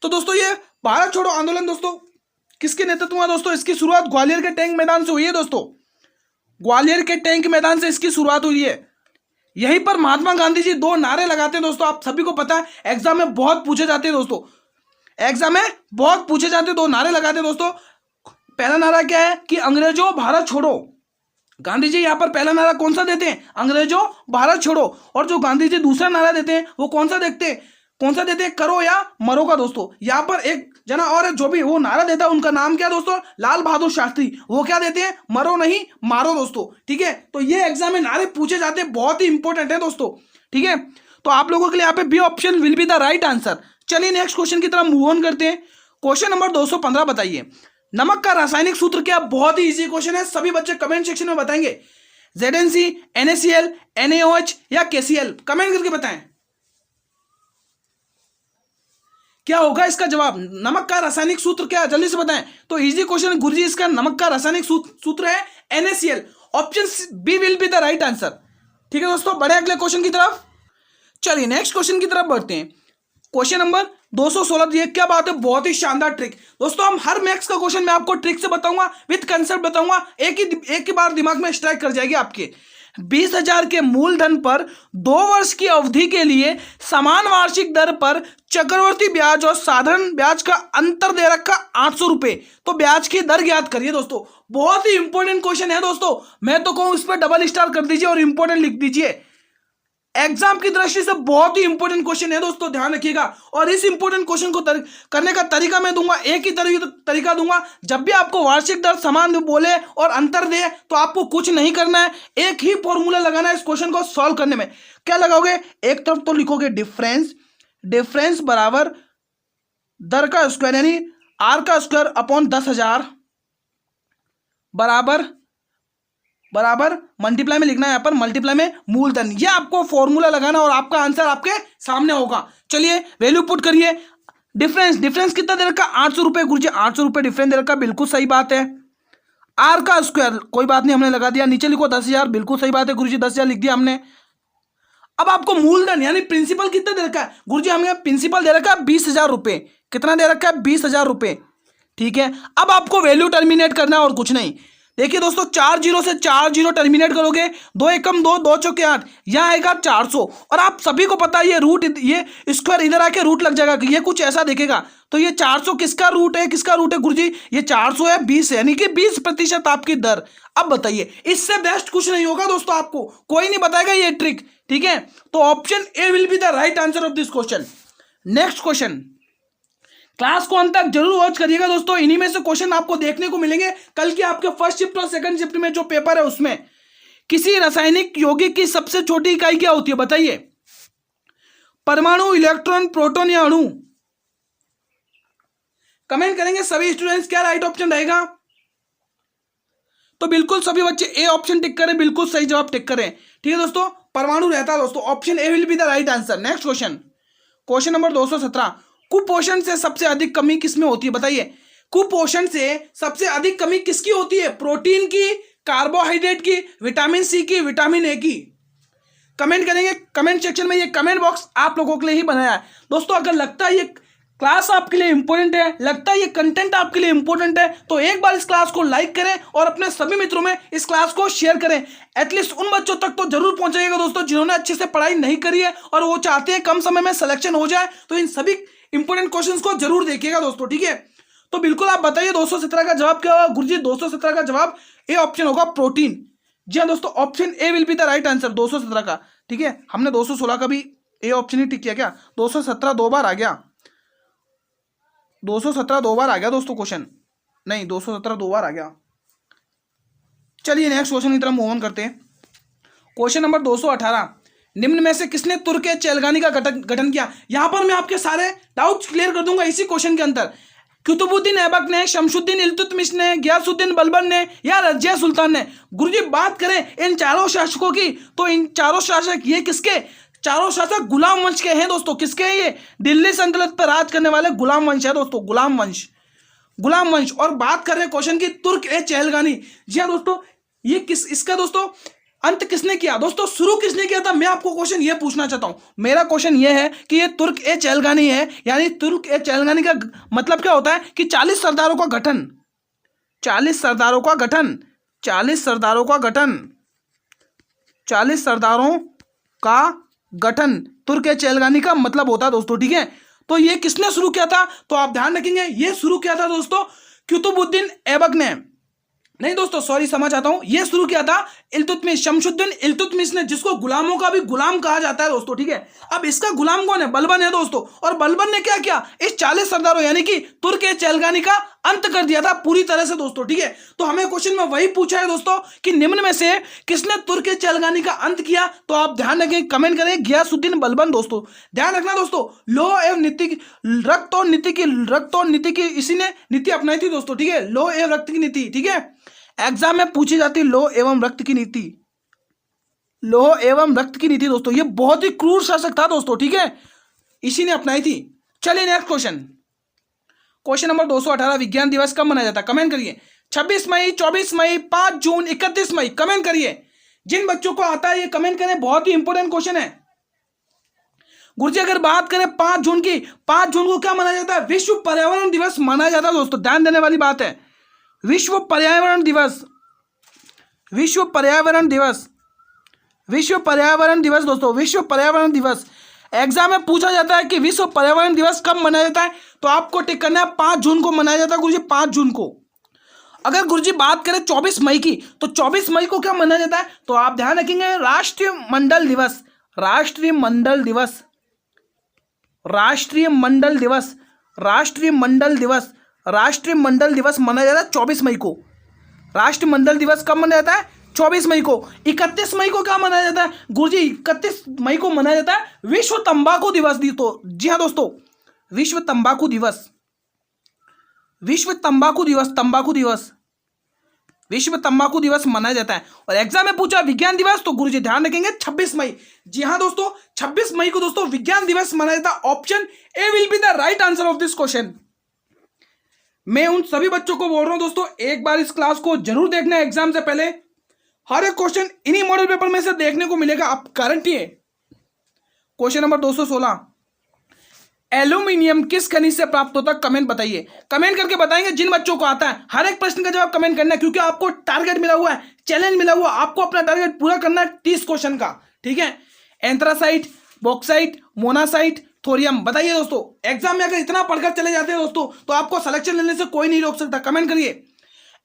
तो दोस्तों ये भारत छोड़ो आंदोलन दोस्तों किसके नेतृत्व में दोस्तों? इसकी शुरुआत ग्वालियर के टैंक मैदान से हुई है दोस्तों। ग्वालियर के टैंक मैदान से इसकी शुरुआत हुई है। यहीं पर महात्मा गांधी जी 2 नारे लगाते हैं दोस्तों। आप सभी को पता है, एग्जाम में बहुत पूछे जाते हैं दोस्तों, एग्जाम में बहुत पूछे जाते हैं। 2 नारे लगाते हैं दोस्तों। पहला नारा क्या है कि अंग्रेजों भारत छोड़ो। गांधी जी यहां पर पहला नारा कौन सा देते हैं? अंग्रेजों भारत छोड़ो। और जो गांधी जी दूसरा नारा देते हैं वो कौन सा देते हैं? करो या मरो का दोस्तों। यहां पर एक जना और जो भी वो नारा देता है उनका नाम क्या दोस्तों? लाल बहादुर शास्त्री। वो क्या देते हैं? मरो नहीं मारो दोस्तों, ठीक है। तो ये एग्जाम में नारे पूछे जाते हैं, बहुत ही इंपॉर्टेंट है दोस्तों, ठीक है। तो आप लोगों के लिए यहाँ पे B option will be the right answer. चलिए नेक्स्ट क्वेश्चन की तरफ मूव ऑन करते हैं। क्वेश्चन नंबर 215 बताइए, नमक का रासायनिक सूत्र क्या? बहुत ही इजी क्वेश्चन है, सभी बच्चे कमेंट सेक्शन में बताएंगे। ZnC, NaCl, NaOH या KCl? कमेंट करके बताएं क्या होगा इसका जवाब। नमक का रासायनिक सूत्र क्या? जल्दी से बताएं। तो इजी क्वेश्चन गुरुजी, इसका नमक का रासायनिक सूत्र है NaCl। Option B will be the right answer, ठीक है दोस्तों। बढ़े अगले क्वेश्चन की तरफ। चलिए नेक्स्ट क्वेश्चन की तरफ बढ़ते हैं। क्वेश्चन नंबर 216, ये क्या बात है, बहुत ही शानदार ट्रिक दोस्तों। हम हर मैथ्स का क्वेश्चन मैं आपको ट्रिक से बताऊंगा, विद कंसेप्ट बताऊंगा, एक ही बार दिमाग में स्ट्राइक कर जाएगी आपके। 20,000 के मूलधन पर 2 वर्ष की अवधि के लिए समान वार्षिक दर पर चक्रवर्ती ब्याज और साधारण ब्याज का अंतर दे रखा 800 रुपए। तो ब्याज की दर ज्ञात करिए दोस्तों। बहुत ही इंपॉर्टेंट क्वेश्चन है दोस्तों। मैं तो कहूं इस पर डबल स्टार कर दीजिए और इंपॉर्टेंट लिख दीजिए। एग्जाम की दृष्टि से बहुत ही इंपॉर्टेंट क्वेश्चन है दोस्तों, ध्यान रखिएगा। और इस इंपॉर्टेंट क्वेश्चन को करने का तरीका मैं दूंगा, एक ही तरीका दूंगा। जब भी आपको वार्षिक दर समान बोले और अंतर दे तो आपको कुछ नहीं करना है, एक ही फॉर्मूला लगाना है इस क्वेश्चन को सॉल्व करने में। क्या लगाओगे? एक तरफ तो लिखोगे डिफरेंस बराबर दर का स्क्वायर यानी आर का स्क्वायर अपॉन 10,000 बराबर मल्टीप्लाई में लिखना है, यहाँ पर मल्टीप्लाई में मूलधन। ये आपको फॉर्मूला लगाना और आपका आंसर आपके सामने होगा। चलिए वैल्यू पुट करिए। डिफरेंस कितना दे रखा? 800 रुपए गुरुजी। 800 रुपए डिफरेंस दे रखा, बिल्कुल सही बात है। आर का स्क्वायर कोई बात नहीं, हमने लगा दिया। नीचे लिखो 10,000, बिल्कुल सही बात है गुरुजी, 10,000 लिख दिया हमने। अब आपको मूलधन यानी प्रिंसिपल कितना दे रखा है गुरुजी? हमें प्रिंसिपल दे रखा है 20,000 रुपए। कितना दे रखा है? 20,000 रुपए, ठीक है। अब आपको वैल्यू टर्मिनेट करना है और कुछ नहीं। देखिए दोस्तों, 4 0 से 4 0 टर्मिनेट करोगे, 2 एकम 2, 2 चौके 8, यहाँ आएगा 400। और आप सभी को पता है ये स्क्वायर इधर आके रूट लग जाएगा, ये कुछ ऐसा दिखेगा। तो ये 400 किसका रूट है गुरुजी? ये 400 है 20 है, यानी कि 20% आपकी दर। अब बताइए, इससे बेस्ट कुछ नहीं होगा दोस्तों, आपको कोई नहीं बताएगा ये ट्रिक, ठीक है। तो option A will be the right answer of this question. Next question, class को अंत तक जरूर वॉच करिएगा दोस्तों, इन्हीं में से क्वेश्चन आपको देखने को मिलेंगे कल के आपके फर्स्ट शिफ्ट और सेकंड शिफ्ट में जो पेपर है उसमें। किसी रासायनिक यौगिक की सबसे छोटी इकाई क्या होती है? बताइए। परमाणु, इलेक्ट्रॉन, प्रोटॉन या अणु? कमेंट करेंगे सभी स्टूडेंट्स, क्या राइट ऑप्शन रहेगा? तो बिल्कुल सभी बच्चे ए ऑप्शन टिक करें, बिल्कुल सही जवाब टिक करें, ठीक है दोस्तों। परमाणु रहता है दोस्तों, option A will be the right answer. Next question, question number 217, कुपोषण से सबसे अधिक कमी किसमें होती है? बताइए। कुपोषण से सबसे अधिक कमी किसकी होती है? प्रोटीन की, कार्बोहाइड्रेट की, विटामिन सी की, विटामिन ए की? कमेंट करेंगे कमेंट सेक्शन में। ये कमेंट बॉक्स आप लोगों के लिए ही बनाया है दोस्तों। अगर लगता है ये क्लास आपके लिए इंपॉर्टेंट है, लगता है ये कंटेंट आपके लिए इंपॉर्टेंट है, तो एक बार इस क्लास को लाइक करें और अपने सभी मित्रों में इस क्लास को शेयर करें। एटलीस्ट उन बच्चों तक तो जरूर पहुंचाइएगा दोस्तों जिन्होंने अच्छे से पढ़ाई नहीं करी है और वो चाहते हैं कम समय में सिलेक्शन हो जाए, तो इन सभी इंपॉर्टेंट क्वेश्चंस को जरूर देखिएगा दोस्तों, ठीक है। तो बिल्कुल आप बताइए 217 का जवाब क्या होगा। गुरुजी 217 का जवाब ए ऑप्शन होगा, प्रोटीन। जी हाँ दोस्तों, option A will be the right answer 217 का, ठीक है। हमने 216 का भी ए ऑप्शन ही टिक किया क्या? 217 दो बार आ गया, 217 दो बार आ गया दोस्तों क्वेश्चन, नहीं 217 दो बार आ गया। चलिए नेक्स्ट क्वेश्चन की तरफ मूव ऑन करते हैं। क्वेश्चन नंबर 218, निम्न में से किसने तुर्क चेलगानी का गठन किया? यहां पर मैं आपके सारे डाउट्स क्लियर कर दूंगा इसी क्वेश्चन के अंदर। कुतुबुद्दीन ऐबक ने, शमशुद्दीन इल्तुतमिश ने, गियासुद्दीन बलबन ने या रजिया सुल्तान ने? गुरुजी बात करें इन चारों शासकों की, तो इन चारों शासक ये किसके? चारों शासक गुलाम वंश के हैं दोस्तों। किसके हैं ये? दिल्ली सल्तनत पर राज करने वाले गुलाम वंश है दोस्तों, गुलाम वंश, गुलाम वंश। और बात कर रहे हैं क्वेश्चन की तुर्क चेहलगानी। जी हाँ दोस्तों, ये किस इसका दोस्तों अंत किसने किया? दोस्तों शुरू किसने किया था? मैं आपको क्वेश्चन ये पूछना चाहता हूं। मेरा क्वेश्चन ये है कि ये तुर्क चेहलगानी है, यानी तुर्क चेहलगानी का मतलब क्या होता है कि 40 सरदारों का गठन, 40 सरदारों का गठन, 40 सरदारों का गठन, 40 सरदारों का गठन तुर्क चेहलगानी का मतलब होता है दोस्तों, ठीक है। तो ये किसने शुरू किया था? तो आप ध्यान रखेंगे ये शुरू किया था दोस्तों कुतुबुद्दीन ऐबक ने, नहीं दोस्तों सॉरी समझ आता हूं, ये शुरू किया था इल्तुतमिश, शमशुद्दीन इल्तुतमिश ने, जिसको गुलामों का भी गुलाम कहा जाता है दोस्तों, ठीक है। अब इसका गुलाम कौन है? बलबन है दोस्तों। और बलबन ने क्या किया? इस 40 सरदारों यानी कि तुर्क चेहलगानी का अंत कर दिया था पूरी तरह से दोस्तों, ठीक है। तो हमें क्वेश्चन में वही पूछा है दोस्तों कि निम्न में से किसने तुर्क चेहलगानी का अंत किया? तो आप ध्यान रखें, कमेंट करें गियासुद्दीन बलबन दोस्तों। ध्यान रखना दोस्तों, लौह एवं नीति की, रक्त और नीति की इसी ने नीति अपनाई थी दोस्तों, ठीक है। लौह एवं रक्त की नीति, ठीक है, एग्जाम में पूछी जाती लौह एवं रक्त की नीति, लौह एवं रक्त की नीति दोस्तों, ये बहुत ही क्रूर शासक था दोस्तों, ठीक है, इसी ने अपनाई थी। चलिए नेक्स्ट क्वेश्चन, क्वेश्चन नंबर 218, विज्ञान दिवस कब मनाया जाता है? कमेंट करिए। 26 मई, 24 मई, 5 जून, 31 मई, कमेंट करिए। जिन बच्चों को आता है ये कमेंट करें, बहुत ही इंपॉर्टेंट क्वेश्चन है। गुरुजी अगर बात करें 5 जून की, 5 जून को क्या मनाया जाता है? विश्व पर्यावरण दिवस मनाया जाता है दोस्तों, ध्यान देने वाली बात है। विश्व पर्यावरण दिवस, विश्व पर्यावरण दिवस, विश्व पर्यावरण दिवस दोस्तों, विश्व पर्यावरण दिवस। एग्जाम में पूछा जाता है कि विश्व पर्यावरण दिवस कब मनाया जाता है, तो आपको टिक करना है 5 जून को मनाया जाता है गुरुजी, 5 जून को। अगर गुरुजी बात करें 24 मई की, तो 24 मई को क्या मनाया जाता है? तो आप ध्यान रखेंगे राष्ट्रीय मंडल दिवस, राष्ट्रीय मंडल दिवस, राष्ट्रीय मंडल दिवस, राष्ट्रीय मंडल दिवस, राष्ट्रीय मंडल दिवस मनाया जाता है 24 मई को। राष्ट्रीय मंडल दिवस कब मनाया जाता है? 24 मई को। 31 मई को क्या मनाया जाता है? गुरुजी 31 मई को मनाया जाता है विश्व तंबाकू दिवस। तो जी हाँ दोस्तों, विश्व तंबाकू दिवस, विश्व तंबाकू दिवस, तंबाकू दिवस, विश्व तंबाकू दिवस मनाया जाता है। और एग्जाम में पूछा विज्ञान दिवस, तो गुरुजी ध्यान रखेंगे 26 मई। जी हाँ दोस्तों, 26 मई को दोस्तों विज्ञान दिवस मनाया जाता है। Option A will be the right answer of this question. मैं उन सभी बच्चों को बोल रहा हूं दोस्तों, एक बार इस क्लास को जरूर देखना है एग्जाम से पहले। हर एक क्वेश्चन इन्हीं मॉडल पेपर में से देखने को मिलेगा, आप गारंटी है। क्वेश्चन नंबर 216, एल्यूमिनियम किस खनिज से प्राप्त होता है? कमेंट बताइए, कमेंट करके बताएंगे जिन बच्चों को आता है। हर एक प्रश्न का जवाब कमेंट करना है, क्योंकि आपको टारगेट मिला हुआ है, चैलेंज मिला हुआ, आपको अपना टारगेट पूरा करना है 30 क्वेश्चन का, ठीक है। एंथ्रासाइट, बॉक्साइट, मोनासाइट, थोरियम, बताइए दोस्तों। एग्जाम में अगर इतना पढ़कर चले जाते हैं दोस्तों, तो आपको सिलेक्शन लेने से कोई नहीं रोक सकता। कमेंट करिए,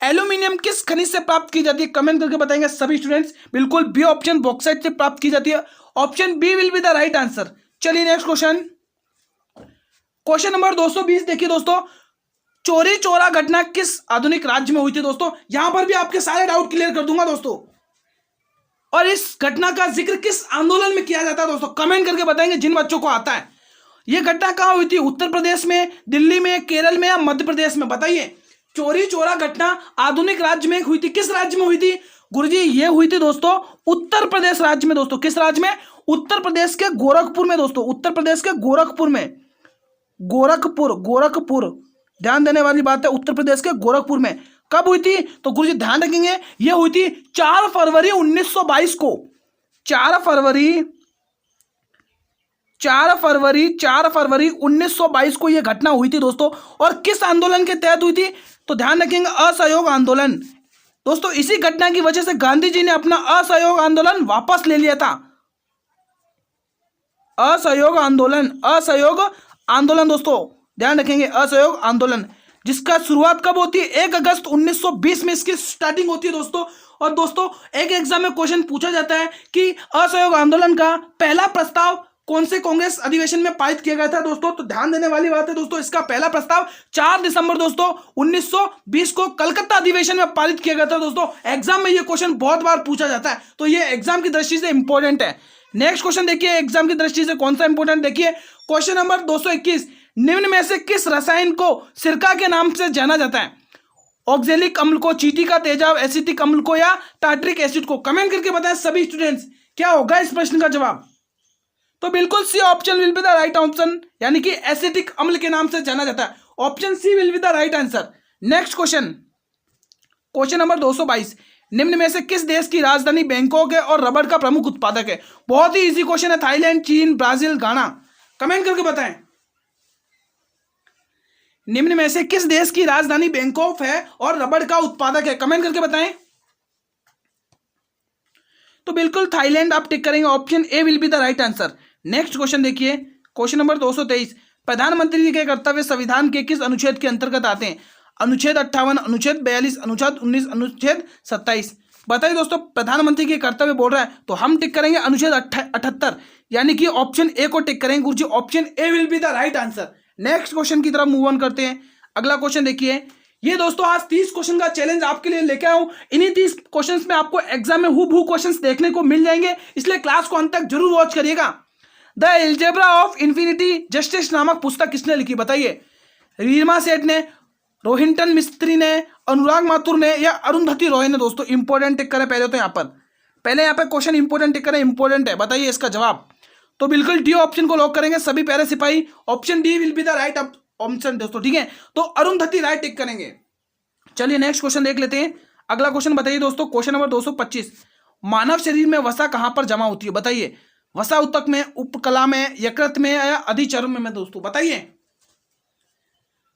एल्यूमिनियम किस खनिज से प्राप्त की जाती है? कमेंट करके बताएंगे सभी स्टूडेंट्स। बिल्कुल बी ऑप्शन, बॉक्साइट से प्राप्त की जाती है। Option B will be the right answer. चलिए नेक्स्ट क्वेश्चन, क्वेश्चन नंबर 220 देखिए दोस्तों, चोरी चोरा घटना किस आधुनिक राज्य में हुई थी? दोस्तों यहां पर भी आपके सारे डाउट क्लियर कर दूंगा दोस्तों। और इस घटना का जिक्र किस आंदोलन में किया जाता है दोस्तों? कमेंट करके बताएंगे जिन बच्चों को आता है। यह घटना कहां हुई थी? उत्तर प्रदेश में, दिल्ली में, केरल में या मध्य प्रदेश में? बताइए। चोरी चोरा घटना आधुनिक राज्य में हुई थी, किस राज्य में हुई थी? गुरुजी ये हुई थी दोस्तों उत्तर प्रदेश राज्य में दोस्तों। किस राज्य में? उत्तर प्रदेश के गोरखपुर में दोस्तों, उत्तर प्रदेश के गोरखपुर में, गोरखपुर, गोरखपुर, ध्यान देने वाली बात है, उत्तर प्रदेश के गोरखपुर में। कब हुई थी? तो गुरुजी ध्यान रखेंगे यह हुई थी 4 फरवरी 1922 को, 4 फरवरी 4 फरवरी 1922 को यह घटना हुई थी दोस्तों। और किस आंदोलन के तहत हुई थी? तो ध्यान रखेंगे, असहयोग आंदोलन। दोस्तों इसी घटना की वजह से गांधी जी ने अपना असहयोग आंदोलन वापस ले लिया था। असहयोग आंदोलन दोस्तों ध्यान रखेंगे, असहयोग आंदोलन, जिसका शुरुआत कब होती है? 1 अगस्त 1920 में इसकी स्टार्टिंग होती है दोस्तों। और दोस्तों एक एग्जाम में क्वेश्चन पूछा जाता है कि असहयोग आंदोलन का पहला प्रस्ताव कौन से कांग्रेस अधिवेशन में पारित किया गया था दोस्तों? तो ध्यान देने वाली बात है दोस्तों, इसका पहला प्रस्ताव 4 दिसंबर दोस्तों 1920 को कलकत्ता अधिवेशन में पारित किया गया था दोस्तों। एग्जाम में यह क्वेश्चन बहुत बार पूछा जाता है, तो यह एग्जाम की दृष्टि से इंपॉर्टेंट है। नेक्स्ट क्वेश्चन देखिए, एग्जाम की दृष्टि से कौन सा इंपॉर्टेंट, देखिए क्वेश्चन नंबर 221, निम्न में से किस रसायन को सिरका के नाम से जाना जाता है? ऑक्जेलिक अम्ल को, चीटी का तेजाब, एसिटिक अम्ल को, या टार्ट्रिक एसिड को? कमेंट करके बताएं सभी स्टूडेंट्स, क्या होगा इस प्रश्न का जवाब? तो बिल्कुल C option will be the right option, यानी कि एसिटिक अम्ल के नाम से जाना जाता है। Option C will be the right answer. Next question, question number 222, निम्न में से किस देश की राजधानी बैंकॉक है और रबड़ का प्रमुख उत्पादक है? बहुत ही इजी क्वेश्चन है, थाईलैंड, चीन, ब्राजील, गाना। कमेंट करके बताएं निम्न में से किस देश की राजधानी बैंकॉक है और रबड़ का उत्पादक है? कमेंट करके बताएं। तो बिल्कुल थाईलैंड आप टिक करेंगे, option A will be the right answer. Next question देखिए, क्वेश्चन नंबर 223, प्रधानमंत्री के कर्तव्य संविधान के किस अनुच्छेद के अंतर्गत आते हैं? अनुच्छेद 58, अनुच्छेद 42, अनुच्छेद 19, अनुच्छेद 27? बताइए दोस्तों, प्रधानमंत्री के कर्तव्य बोल रहा है तो हम टिक करेंगे अनुच्छेद 78, यानी कि ऑप्शन ए को टिक करेंगे गुरुजी, option A will be the right answer. Next question की तरफ मूव ऑन करते हैं। अगला क्वेश्चन देखिए, ये दोस्तों आज 30 क्वेश्चन का चैलेंज आपके लिए लेके आया हूं। इन्हीं 30 क्वेश्चंस में आपको एग्जाम में हूबहू क्वेश्चंस देखने को मिल जाएंगे, इसलिए क्लास को अंत तक जरूर वॉच करिएगा। The algebra of infinity justice नामक पुस्तक किसने लिखी? बताइए, रीमा सेठ ने, रोहिंटन मिस्त्री ने, अनुराग माथुर ने, या अरुंधति रॉय ने? दोस्तों इंपॉर्टेंट टिक करें पहले, तो यहाँ पे क्वेश्चन इंपॉर्टेंट टिक करें, इंपॉर्टेंट है, बताइए इसका जवाब। तो बिल्कुल डी ऑप्शन को लॉक करेंगे सभी प्यारे सिपाही, option D will be the right option दोस्तों, ठीक है। तो अरुंधति राय टिक करेंगे। चलिए नेक्स्ट क्वेश्चन देख लेते हैं। अगला क्वेश्चन बताइए दोस्तों, क्वेश्चन नंबर 225, मानव शरीर में वसा कहां पर जमा होती है? बताइए, वसा ऊतक में, उपकला में, यकृत में, या अधिचर्म में? दोस्तों बताइए,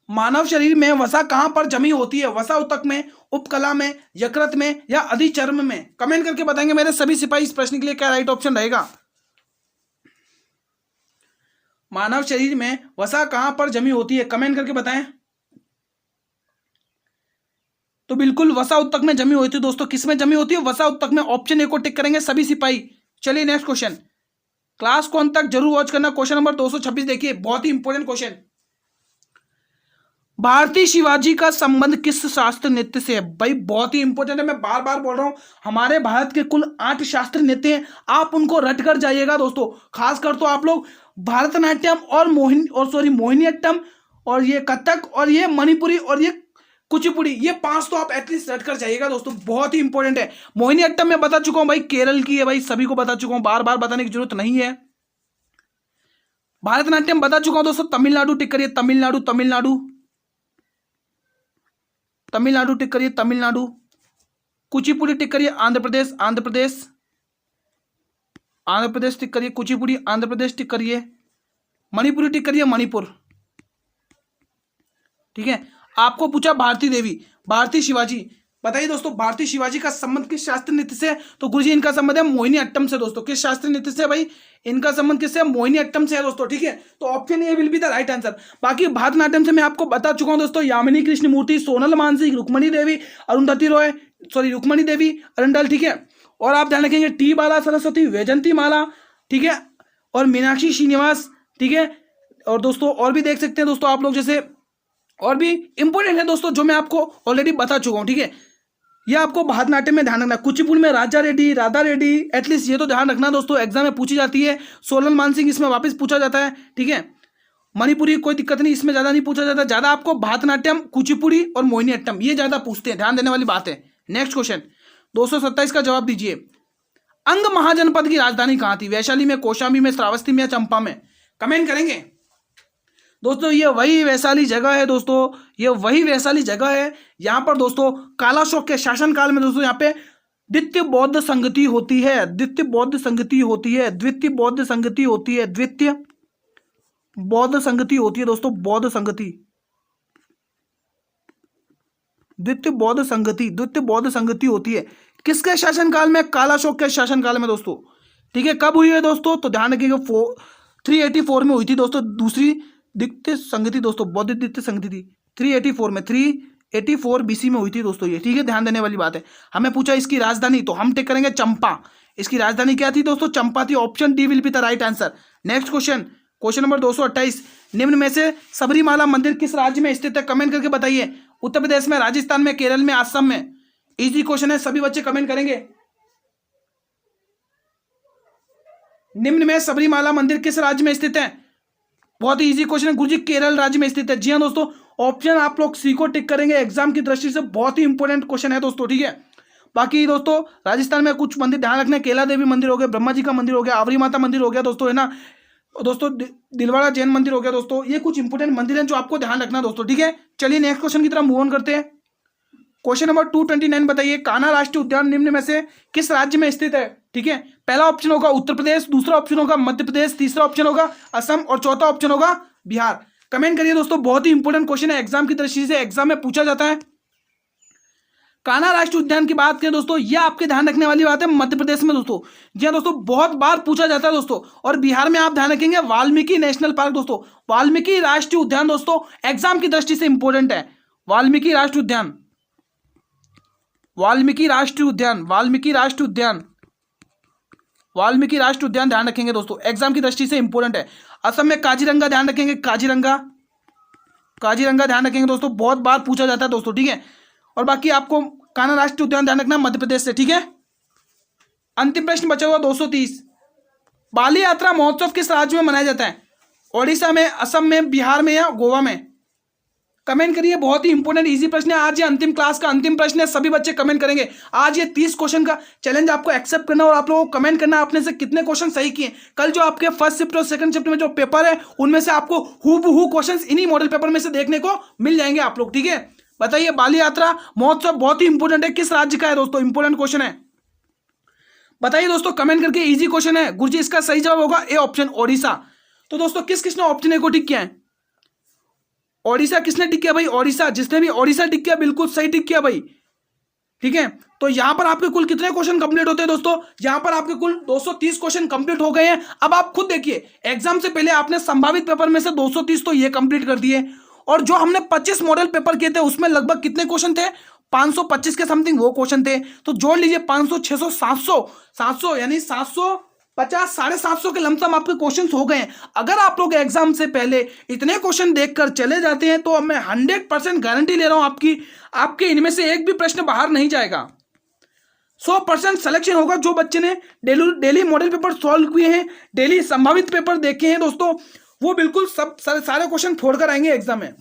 मानव शरीर में वसा कहां पर जमी होती है? वसा ऊतक में, उपकला में, यकृत में, या अधिचर्म में? कमेंट करके बताएंगे मेरे सभी सिपाही इस प्रश्न के लिए क्या राइट ऑप्शन रहेगा। मानव शरीर में वसा कहां पर जमी होती है? कमेंट करके बताएं। तो बिल्कुल वसा ऊतक में जमी होती है दोस्तों। किस में जमी होती है? वसा ऊतक में, ऑप्शन ए को टिक करेंगे सभी सिपाही। चलिए नेक्स्ट क्वेश्चन, क्लास को अंत तक जरूर वॉच करना। क्वेश्चन नंबर 226 देखिए, बहुत ही इंपॉर्टेंट क्वेश्चन, भारतीय शिवाजी का संबंध किस शास्त्र नृत्य से है? भाई बहुत ही इंपॉर्टेंट है, मैं बार बार बोल रहा हूं, हमारे भारत के कुल 8 शास्त्र नृत्य हैं, आप उनको रट कर जाइएगा दोस्तों। खासकर तो आप लोग भरतनाट्यम और मोहिनीअट्टम और ये कथक और ये मणिपुरी और ये कुचिपुड़ी, ये 5 तो आप एटलीस्ट रट कर जाइएगा दोस्तों, बहुत ही इंपॉर्टेंट है। मोहिनीअट्टम मैं बता चुका हूं भाई, केरल की है भाई, सभी को बता चुका हूं, बार बार बताने की जरूरत नहीं है। भरतनाट्यम बता चुका हूं दोस्तों, तमिलनाडु टिक करिए, तमिलनाडु टिक करिए, तमिलनाडु। कुचिपुड़ी टिक करिए, आंध्र प्रदेश टिक करिए, कुचिपुड़ी आंध्र प्रदेश टिक करिए, मणिपुरी टिक करिए, मणिपुर, ठीक है। आपको पूछा भारती देवी, भारती शिवाजी, बताइए दोस्तों भारती शिवाजी का संबंध किस शास्त्रीय नृत्य से? तो गुरुजी इनका संबंध है मोहिनीअट्टम से दोस्तों। किस शास्त्रीय नृत्य से भाई? इनका संबंध किससे? मोहिनीअट्टम से है दोस्तों, ठीक है। तो option A will be the right answer. बाकी भरतनाट्यम से मैं आपको बता चुका हूं दोस्तों, यामिनी कृष्णमूर्ति, सोनल मानसिंह, रुक्मणी देवी, रुक्मणी देवी अरंडल, ठीक है। और आप ध्यान रखेंगे टी बाला सरस्वती, वैजंती माला, ठीक है, और मीनाक्षी श्रीनिवास, ठीक है। और दोस्तों और भी देख सकते हैं दोस्तों आप लोग, जैसे और भी इंपॉर्टेंट है दोस्तों जो मैं आपको ऑलरेडी बता चुका हूं, ठीक है। ये आपको भरतनाट्यम में ध्यान रखना, कुचिपुड़ी में राजा रेड्डी, राधा रेड्डी, एटलीस्ट ये तो ध्यान रखना दोस्तों, एग्जाम में पूछी जाती है। सोनल मानसिंह इसमें वापस पूछा जाता है, ठीक है। मणिपुरी कोई दिक्कत नहीं, इसमें ज्यादा नहीं पूछा जाता, ज्यादा आपको भरतनाट्यम, कुचिपुड़ी और मोहिनीअट्टम ये ज्यादा पूछते हैं, ध्यान देने वाली बात है। नेक्स्ट क्वेश्चन 227 का जवाब दीजिए, अंग महाजनपद की राजधानी कहां थी? वैशाली में, कौशाम्बी में, श्रावस्ती में, या चंपा में? कमेंट करेंगे दोस्तों। ये वही वैशाली जगह है दोस्तों, ये वही वैशाली जगह है। यहाँ पर दोस्तों कालाशोक के शासनकाल में दोस्तों यहाँ पे द्वितीय बौद्ध संगति होती है, द्वितीय बौद्ध संगति होती है, द्वितीय बौद्ध संगति होती है, द्वितीय बौद्ध संगति होती है दोस्तों, बौद्ध संगति, द्वितीय बौद्ध संगति होती है किसके शासनकाल में? कालाशोक के शासनकाल में दोस्तों। ठीक है, कब हुई है दोस्तों? तो ध्यान रखिएगा 384 में हुई थी दोस्तों दूसरी द्वितीय संगति दोस्तों, बौद्ध द्वितीय संगति थी 384 में, 384 BC में हुई थी दोस्तों ये। ठीक है, ध्यान देने वाली बात है। हमें पूछा इसकी राजधानी, तो हम टिक करेंगे चंपा। इसकी राजधानी क्या थी दोस्तों? चंपा थी। Option D will be the right answer. Next question number 228, निम्न में से सबरीमाला मंदिर किस राज्य में स्थित है? कमेंट करके बताइए। उत्तर प्रदेश में, राजस्थान में, केरल में, असम में? इजी क्वेश्चन है, सभी बच्चे कमेंट करेंगे। निम्न में सबरीमाला मंदिर किस राज्य में स्थित है? बहुत ही इजी क्वेश्चन है गुरुजी, केरल राज्य में स्थित है। जी हाँ दोस्तों, ऑप्शन आप लोग सी को टिक करेंगे, एग्जाम की दृष्टि से बहुत ही इंपॉर्टेंट क्वेश्चन है दोस्तों। ठीक है, बाकी दोस्तों राजस्थान में कुछ मंदिर ध्यान रखना, केला देवी मंदिर हो गया, ब्रह्मा जी का मंदिर हो गया, आवरी माता मंदिर हो गया दोस्तों, है ना दोस्तों, दिलवाड़ा जैन मंदिर हो गया दोस्तों। ये कुछ इंपोर्टेंट मंदिर हैं जो आपको ध्यान रखना दोस्तों। ठीक है, चलिए नेक्स्ट क्वेश्चन की तरफ मूव ऑन करते हैं। क्वेश्चन नंबर 229 बताइए, कान्हा राष्ट्रीय उद्यान निम्न में से किस राज्य में स्थित है? ठीक है, पहला ऑप्शन होगा उत्तर प्रदेश, दूसरा ऑप्शन होगा मध्य प्रदेश, तीसरा ऑप्शन होगा असम और चौथा ऑप्शन होगा बिहार। कमेंट करिए दोस्तों, बहुत ही इंपॉर्टेंट क्वेश्चन है, एग्जाम की दृष्टि से एग्जाम में पूछा जाता है। कान्हा राष्ट्रीय उद्यान की बात करें दोस्तों, यह आपके ध्यान रखने वाली बात है, मध्य प्रदेश में दोस्तों। जी हाँ दोस्तों, बहुत बार पूछा जाता है दोस्तों। और बिहार में आप ध्यान रखेंगे वाल्मीकि नेशनल पार्क दोस्तों, वाल्मीकि राष्ट्रीय उद्यान दोस्तों, एग्जाम की दृष्टि से इंपॉर्टेंट है। वाल्मीकि राष्ट्रीय उद्यान, वाल्मीकि राष्ट्रीय उद्यान, वाल्मीकि राष्ट्रीय उद्यान, वाल्मीकि राष्ट्रीय उद्यान ध्यान रखेंगे दोस्तों, एग्जाम की दृष्टि से इंपॉर्टेंट है। असम में काजीरंगा ध्यान रखेंगे, काजीरंगा, काजीरंगा ध्यान रखेंगे दोस्तों, बहुत बार पूछा जाता है दोस्तों। ठीक है, और बाकी आपको कान्हा राष्ट्रीय उद्यान ध्यान रखना मध्य प्रदेश से। ठीक है, अंतिम प्रश्न बचा हुआ 230, बाली यात्रा महोत्सव किस राज्य में मनाया जाता है? ओडिशा में, असम में, बिहार में या गोवा में? कमेंट करिए, बहुत ही इंपॉर्टेंट इजी प्रश्न है। आज ये अंतिम क्लास का अंतिम प्रश्न है, सभी बच्चे कमेंट करेंगे। आज ये 30 क्वेश्चन का चैलेंज आपको एक्सेप्ट करना और आप लोगों को कमेंट करना आपने से कितने क्वेश्चन सही किए। कल जो आपके फर्स्ट शिफ्ट और सेकंड शिफ्ट में जो पेपर है उनमें से आपको हूबहू क्वेश्चन इन्हीं मॉडल पेपर में से देखने को मिल जाएंगे आप लोग। ठीक है, बताइए, बाली यात्रा महोत्सव बहुत ही इंपॉर्टेंट है, किस राज्य का है दोस्तों? इंपॉर्टेंट क्वेश्चन है, बताइए दोस्तों कमेंट करके। इजी क्वेश्चन है गुरुजी, इसका सही जवाब होगा ए ऑप्शन, ओडिशा। तो दोस्तों किस किसने ऑप्शन ए को टिक किया है? ओडिशा किसने टिक किया भाई? ओडिशा, जिसने भी ओडिशा टिक किया बिल्कुल सही टिक किया भाई। ठीक है, तो यहां पर आपके कुल कितने क्वेश्चन कंप्लीट होते हैं दोस्तों? यहां पर आपके कुल 230 क्वेश्चन कंप्लीट हो गए हैं। अब आप खुद देखिए, एग्जाम से पहले आपने संभावित पेपर में से 230 तो ये कंप्लीट कर दिए, और जो हमने 25 मॉडल पेपर किए थे उसमें लगभग कितने क्वेश्चन थे? 525 के समथिंग वो क्वेश्चन थे। तो जोड़ लीजिए 500, 600, 700 यानी 750, 750 के लमसम आपके क्वेश्चन हो गए हैं। अगर आप लोग एग्जाम से पहले इतने क्वेश्चन देखकर चले जाते हैं तो मैं 100% गारंटी ले रहा हूं आपके इनमें से एक भी प्रश्न बाहर नहीं जाएगा। 100% सिलेक्शन होगा। जो बच्चे ने डेली मॉडल पेपर सॉल्व किए हैं, डेली संभावित पेपर देखे हैं दोस्तों, वो बिल्कुल सब सारे क्वेश्चन फोड़कर आएंगे एग्जाम में।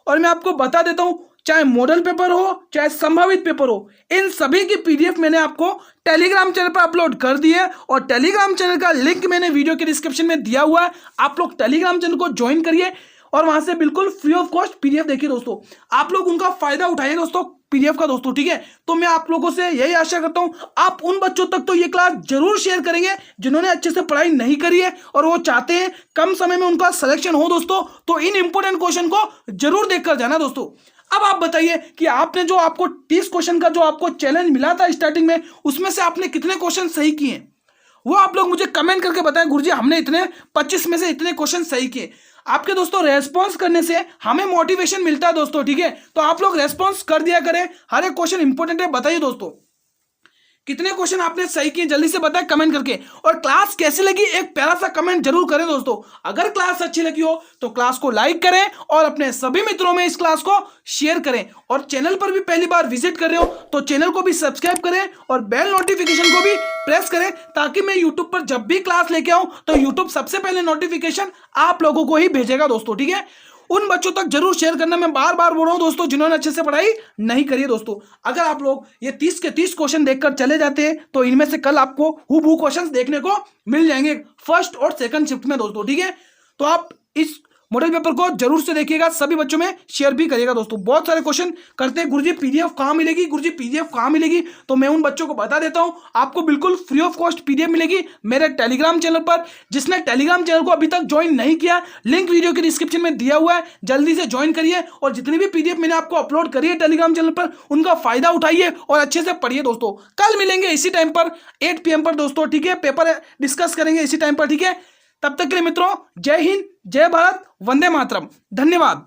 और मैं आपको बता देता हूं, चाहे मॉडल पेपर हो चाहे संभावित पेपर हो, इन सभी की पीडीएफ मैंने आपको टेलीग्राम चैनल पर अपलोड कर दी है, और टेलीग्राम चैनल का लिंक मैंने वीडियो के डिस्क्रिप्शन में दिया हुआ है। आप लोग टेलीग्राम चैनल को ज्वाइन करिए और वहां से बिल्कुल फ्री ऑफ कॉस्ट पीडीएफ देखिए दोस्तों। आप लोग उनका फायदा उठाइए दोस्तों पीडीएफ का दोस्तों। ठीक है, तो मैं आप लोगों से यही आशा करता हूं आप उन बच्चों तक तो ये क्लास जरूर शेयर करेंगे जिन्होंने अच्छे से पढ़ाई नहीं करी है और वो चाहते हैं कम समय में उनका सिलेक्शन हो दोस्तों। तो इन इंपोर्टेंट क्वेश्चन को जरूर देखकर जाना दोस्तों। अब आप बताइए कि आपने जो आपको 30 क्वेश्चन का जो आपको चैलेंज मिला था स्टार्टिंग में, उसमें से आपने कितने क्वेश्चन सही किए, वो आप लोग मुझे कमेंट करके बताएं। गुरुजी हमने इतने 25 में से इतने क्वेश्चन सही किए। आपके दोस्तों रेस्पॉन्स करने से हमें मोटिवेशन मिलता है दोस्तों। ठीक है, तो आप लोग रेस्पॉन्स कर दिया करें, हर एक क्वेश्चन इंपॉर्टेंट है। बताइए दोस्तों कितने क्वेश्चन आपने सही किए, जल्दी से बताएं कमेंट करके। और क्लास कैसी लगी एक प्यारा सा कमेंट जरूर करें दोस्तों। अगर क्लास अच्छी लगी हो तो क्लास को लाइक करें और अपने सभी मित्रों में इस क्लास को शेयर करें। और चैनल पर भी पहली बार विजिट कर रहे हो तो चैनल को भी सब्सक्राइब करें और बेल नोटिफिकेशन को भी प्रेस करें, ताकि मैं यूट्यूब पर जब भी क्लास लेके आऊं तो यूट्यूब सबसे पहले नोटिफिकेशन आप लोगों को ही भेजेगा दोस्तों। ठीक है, उन बच्चों तक जरूर शेयर करना, मैं बार बार बोल रहा हूं दोस्तों जिन्होंने अच्छे से पढ़ाई नहीं करी है दोस्तों। अगर आप लोग ये 30 के 30 क्वेश्चन देखकर चले जाते हैं तो इनमें से कल आपको हूबहू क्वेश्चन देखने को मिल जाएंगे फर्स्ट और सेकंड शिफ्ट में दोस्तों। ठीक है, तो आप इस मॉडल पेपर को जरूर से देखिएगा, सभी बच्चों में शेयर भी करिएगा दोस्तों। बहुत सारे क्वेश्चन करते हैं गुरुजी पीडीएफ कहाँ मिलेगी, गुरुजी पीडीएफ कहाँ मिलेगी, तो मैं उन बच्चों को बता देता हूं, आपको बिल्कुल फ्री ऑफ कॉस्ट पीडीएफ मिलेगी मेरे टेलीग्राम चैनल पर। जिसने टेलीग्राम चैनल को अभी तक ज्वाइन नहीं किया, लिंक वीडियो के डिस्क्रिप्शन में दिया हुआ है, जल्दी से ज्वाइन करिए और जितनी भी पीडीएफ मैंने आपको अपलोड करी है टेलीग्राम चैनल पर उनका फायदा उठाइए और अच्छे से पढ़िए दोस्तों। कल मिलेंगे इसी टाइम पर 8 PM पर दोस्तों, ठीक है, पेपर डिस्कस करेंगे इसी टाइम पर, ठीक है। तब तक के लिए मित्रों, जय हिंद, जय भारत, वंदे मातरम, धन्यवाद।